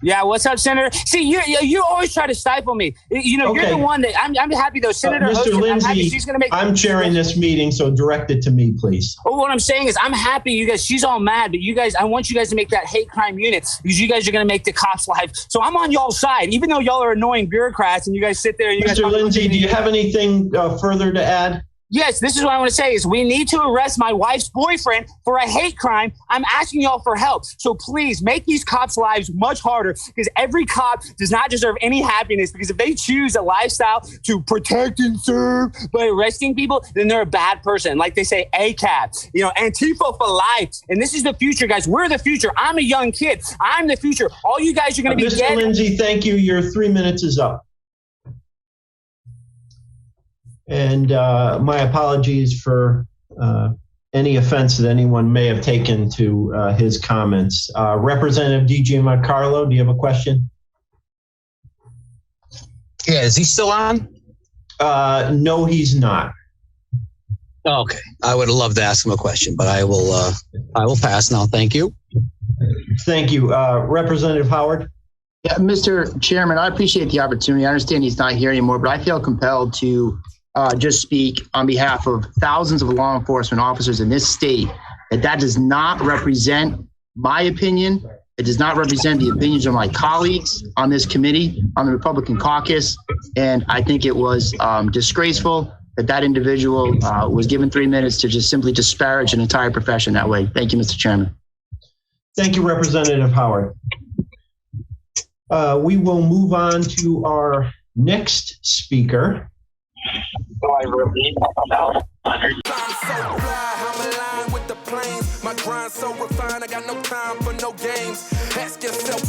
Yeah, what's up, Senator? See, you always try to stifle me. You're the one that I'm happy though, Senator. Mr. Lindsay, I'm chairing this meeting, so direct it to me, please. Well, what I'm saying is I'm happy you guys, she's all mad, but you guys, I want you guys to make that hate crime unit, because you guys are going to make the cops' life. So I'm on y'all's side, even though y'all are annoying bureaucrats and you guys sit there. And Mr. Lindsay, do you have anything further to add? Yes, this is what I want to say is we need to arrest my wife's boyfriend for a hate crime. I'm asking y'all for help. So please make these cops' lives much harder, because every cop does not deserve any happiness, because if they choose a lifestyle to protect and serve by arresting people, then they're a bad person. Like they say, ACAB, Antifa for life. And this is the future, guys. We're the future. I'm a young kid. I'm the future. All you guys are going to be dead. Mr. Lindsay, thank you. Your 3 minutes is up. And my apologies for any offense that anyone may have taken to his comments. Representative DJ Moncarlo, do you have a question? Yeah, is he still on? No, he's not. Okay, I would have loved to ask him a question, but I will pass now. Thank you. Thank you. Representative Howard? Yeah, Mr. Chairman, I appreciate the opportunity. I understand he's not here anymore, but I feel compelled to just speak on behalf of thousands of law enforcement officers in this state that does not represent my opinion. It does not represent the opinions of my colleagues on this committee, on the Republican caucus. And I think it was disgraceful that individual was given 3 minutes to just simply disparage an entire profession that way. Thank you, Mr. Chairman. Thank you, Representative Howard. We will move on to our next speaker. My grind so refined, I got no time for no games. Ask yourself